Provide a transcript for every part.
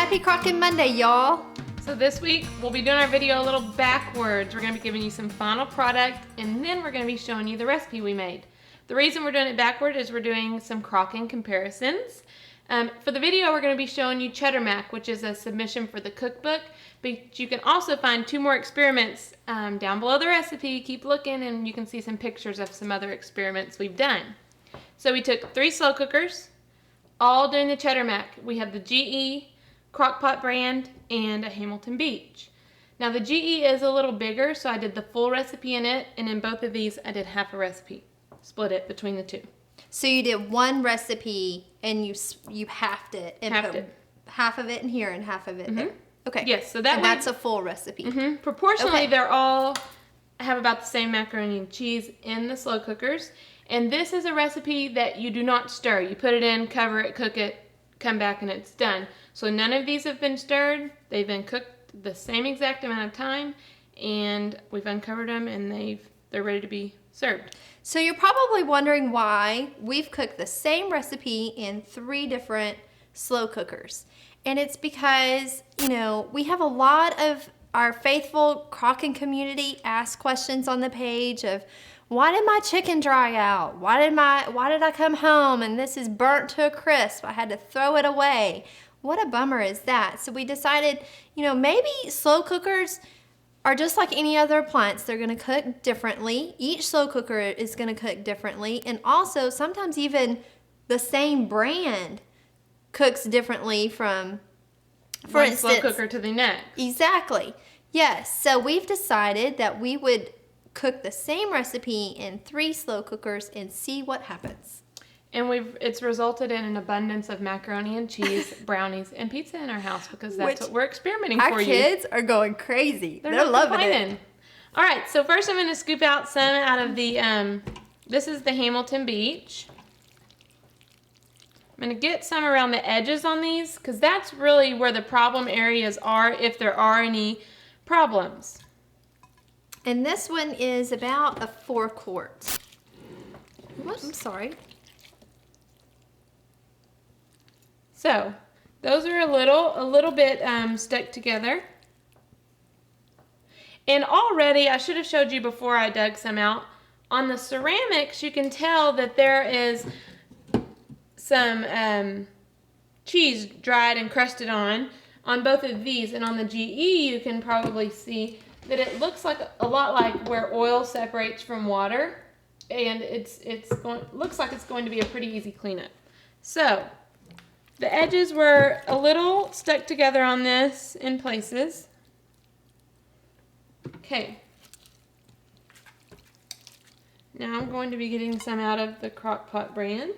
Happy Crockin Monday, y'all. So this week, we'll be doing our video a little backwards. We're going to be giving you some final product, and then we're going to be showing you the recipe we made. The reason we're doing it backward is we're doing some Crockin comparisons. For the video, we're going to be showing you Cheddar Mac, which is a submission for the cookbook. But you can also find 2 more experiments down below the recipe. Keep looking, and you can see some pictures of some other experiments we've done. So we took 3 slow cookers, all doing the Cheddar Mac. We have the GE, Crock-Pot brand, and a Hamilton Beach. Now the GE is a little bigger, so I did the full recipe in it, and in both of these I did half a recipe. Split it between the 2. So you did one recipe and you halved it and put half of it in here and half of it there. Okay. Yes, so that's a full recipe. Proportionally, they're all have about the same macaroni and cheese in the slow cookers. And this is a recipe that you do not stir. You put it in, cover it, cook it, come back, and it's done. So none of these have been stirred. They've been cooked the same exact amount of time, and we've uncovered them, and they're ready to be served. So you're probably wondering why we've cooked the same recipe in 3 different slow cookers. And it's because, you know, we have a lot of our faithful Crockin community ask questions on the page of, why did my chicken dry out? Why did I come home and this is burnt to a crisp? I had to throw it away. What a bummer is that? So we decided, you know, maybe slow cookers are just like any other appliance. They're gonna cook differently. Each slow cooker is gonna cook differently. And also sometimes even the same brand cooks differently from, for instance, one slow cooker to the next. Exactly. Yes. So we've decided that we would cook the same recipe in 3 slow cookers and see what happens. And it's resulted in an abundance of macaroni and cheese, brownies, and pizza in our house because that's what we're experimenting for you. Our kids are going crazy. They're loving it. All right, so first I'm going to scoop out some out of the, this is the Hamilton Beach. I'm going to get some around the edges on these because that's really where the problem areas are, if there are any problems. And this one is about a 4 quart. Whoops, I'm sorry. So those are a little bit stuck together. And already, I should have showed you before I dug some out, on the ceramics you can tell that there is some cheese dried and crusted on both of these. And on the GE you can probably see that it looks like a lot like where oil separates from water, and looks like it's going to be a pretty easy cleanup. So the edges were a little stuck together on this in places. Okay. Now I'm going to be getting some out of the Crock-Pot brand.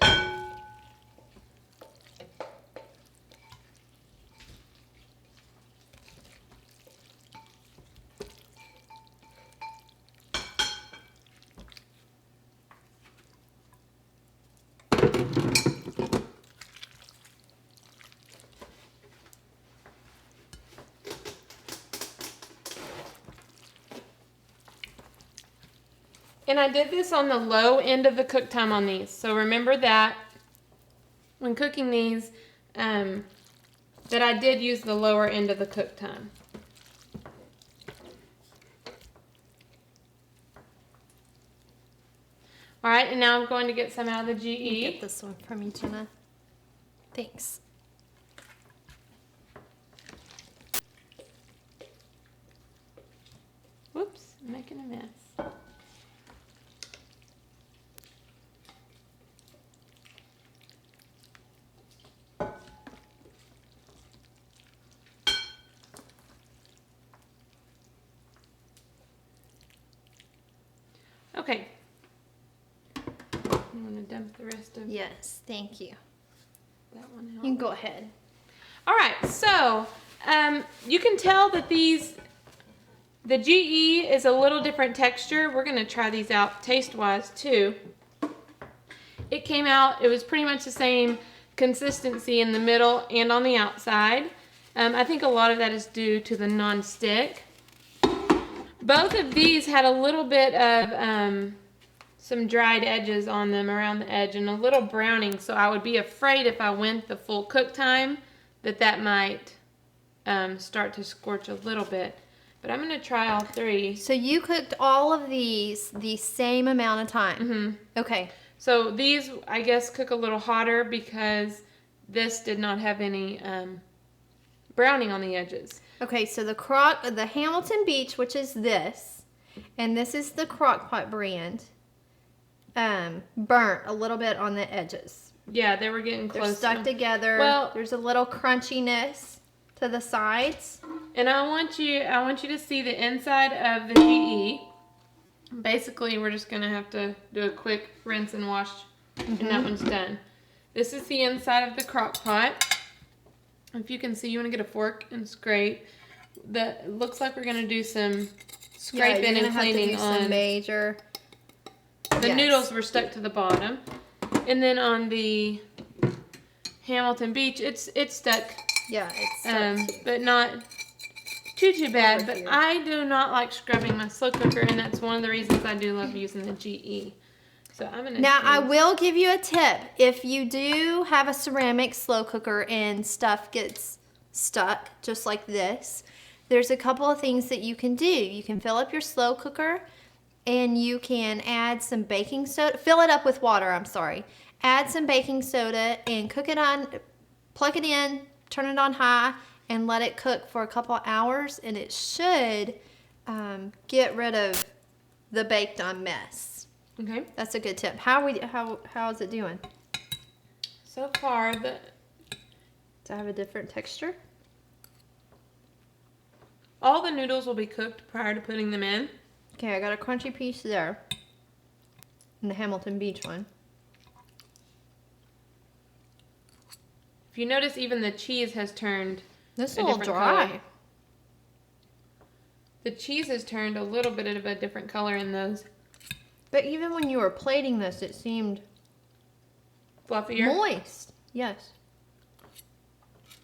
And I did this on the low end of the cook time on these. So remember that when cooking these, that I did use the lower end of the cook time. All right, and now I'm going to get some out of the GE. Get this one from you, Jenna. Thanks. Whoops, I'm making a mess. Okay. I'm going to dump the rest of Yes, thank you. that one out. You can go ahead. All right, so you can tell that the GE is a little different texture. We're going to try these out taste-wise too. It came out, it was pretty much the same consistency in the middle and on the outside. I think a lot of that is due to the non-stick. Both of these had a little bit of some dried edges on them around the edge and a little browning, so I would be afraid if I went the full cook time that might start to scorch a little bit. But I'm going to try all three. So you cooked all of these the same amount of time? Mm-hmm. Okay. So these, I guess, cook a little hotter because this did not have any browning on the edges. Okay, so the Hamilton Beach, which is this, and this is the Crock-Pot brand, burnt a little bit on the edges. Yeah, they were getting close. They're stuck together. Well, there's a little crunchiness to the sides. And I want you to see the inside of the GE. Basically, we're just gonna have to do a quick rinse and wash, and that one's done. This is the inside of the crock pot. If you can see, you want to get a fork and scrape. Looks like we're gonna do some scraping and cleaning on. Major. The noodles were stuck to the bottom, and then on the Hamilton Beach, it's stuck. Yeah, it's stuck too. But not too bad. But here. I do not like scrubbing my slow cooker, and that's one of the reasons I do love using the GE. So I'm gonna. Now I will give you a tip. If you do have a ceramic slow cooker and stuff gets stuck, just like this, there's a couple of things that you can do. You can fill up your slow cooker, and you can add some baking soda. Fill it up with water. I'm sorry. Add some baking soda and cook it on. Plug it in. Turn it on high and let it cook for a couple hours, and it should get rid of the baked on mess. Okay. That's a good tip. How is it doing? So far, Does it have a different texture? all the noodles will be cooked prior to putting them in. Okay, I got a crunchy piece there. And the Hamilton Beach one. If you notice, even the cheese has turned This is a a little different dry. color. The cheese has turned a little bit of a different color in those. But even when you were plating this, it seemed Fluffier. moist. Yes.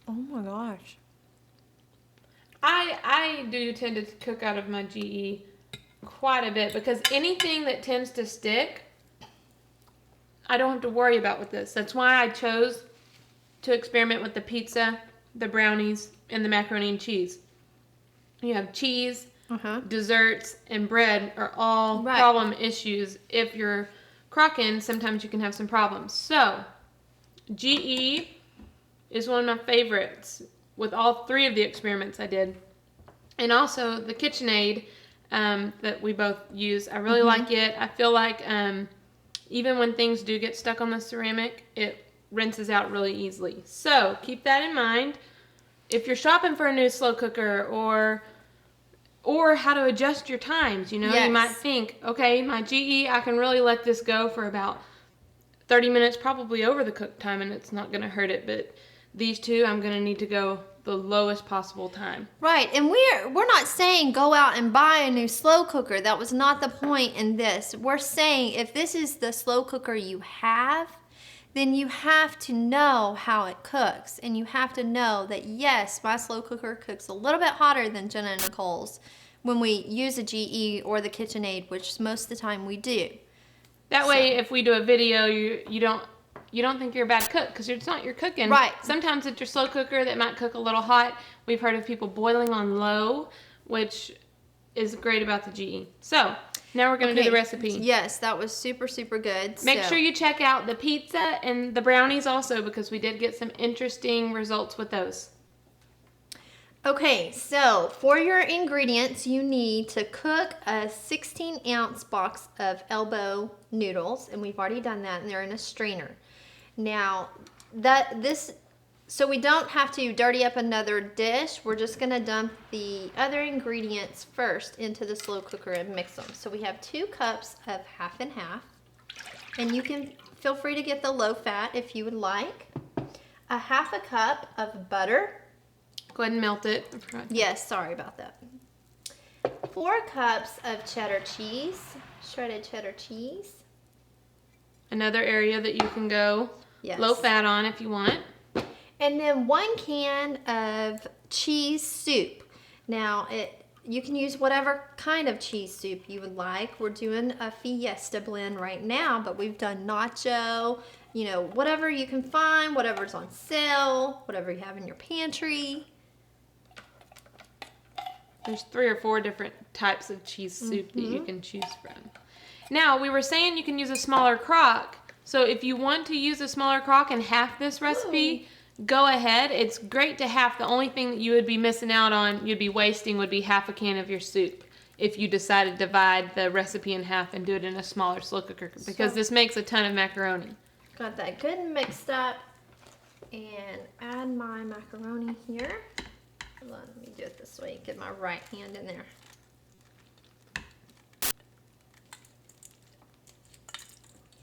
Oh my gosh. I do tend to cook out of my GE quite a bit because anything that tends to stick, I don't have to worry about with this. That's why I chose to experiment with the pizza, the brownies, and the macaroni and cheese. You have cheese, desserts, and bread are all problem issues. If you're Crockin, sometimes you can have some problems. So, GE is one of my favorites with all three of the experiments I did. And also the KitchenAid that we both use. I really like it. I feel like even when things do get stuck on the ceramic, it rinses out really easily. So keep that in mind. If you're shopping for a new slow cooker or how to adjust your times, you might think, okay, my GE, I can really let this go for about 30 minutes, probably over the cook time, and it's not going to hurt it. But these two, I'm going to need to go the lowest possible time. Right, and we're not saying go out and buy a new slow cooker. That was not the point in this. We're saying if this is the slow cooker you have, then you have to know how it cooks. And you have to know that, yes, my slow cooker cooks a little bit hotter than Jenna and Nicole's when we use a GE or the KitchenAid, which most of the time we do. That way, if we do a video, you don't think you're a bad cook because it's not your cooking. Right. Sometimes it's your slow cooker that might cook a little hot. We've heard of people boiling on low, which is great about the GE. So now we're going to do the recipe. Yes, that was super, super good. Make sure you check out the pizza and the brownies also because we did get some interesting results with those. Okay, so for your ingredients, you need to cook a 16-ounce box of elbow noodles, and we've already done that, and they're in a strainer. Now, so we don't have to dirty up another dish. We're just going to dump the other ingredients first into the slow cooker and mix them. So we have 2 cups of half and half, and you can feel free to get the low fat if you would like. A half a cup of butter. Go ahead and melt it. Yes, sorry about that. 4 cups of cheddar cheese, shredded cheddar cheese. Another area that you can go low fat on if you want. And then 1 can of cheese soup. Now, you can use whatever kind of cheese soup you would like. We're doing a Fiesta blend right now, but we've done nacho, whatever you can find, whatever's on sale, whatever you have in your pantry. There's 3 or 4 different types of cheese soup that you can choose from. Now, we were saying you can use a smaller crock. So if you want to use a smaller crock and half this recipe, go ahead. It's great to half. The only thing that you would be missing out on, you'd be wasting, would be half a can of your soup if you decided to divide the recipe in half and do it in a smaller slow cooker, because this makes a ton of macaroni. Got that good and mixed up, and add my macaroni here. Let me do it this way, get my right hand in there.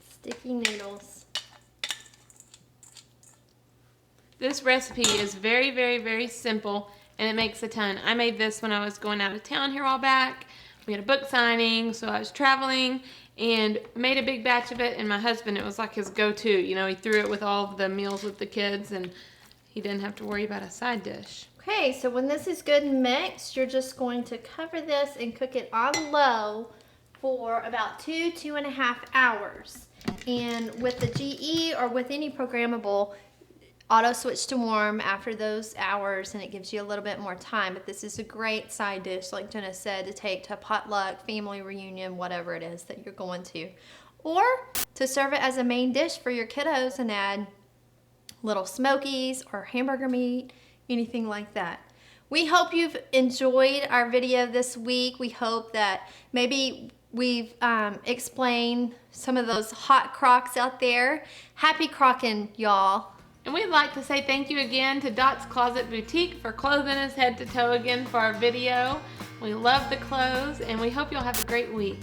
Sticky noodles. This recipe is very, very, very simple, and it makes a ton. I made this when I was going out of town here a while back. We had a book signing, so I was traveling, and made a big batch of it, and my husband, it was like his go-to. You know, he threw it with all of the meals with the kids, and he didn't have to worry about a side dish. Okay, so when this is good and mixed, you're just going to cover this and cook it on low for about 2.5 hours. And with the GE or with any programmable, auto switch to warm after those hours, and it gives you a little bit more time. But this is a great side dish, like Jenna said, to take to a potluck, family reunion, whatever it is that you're going to. Or to serve it as a main dish for your kiddos and add little smokies or hamburger meat, anything like that. We hope you've enjoyed our video this week. We hope that maybe we've explained some of those hot crocks out there. Happy crockin', y'all. And we'd like to say thank you again to Dot's Closet Boutique for clothing us head to toe again for our video. We love the clothes, and we hope you'll have a great week.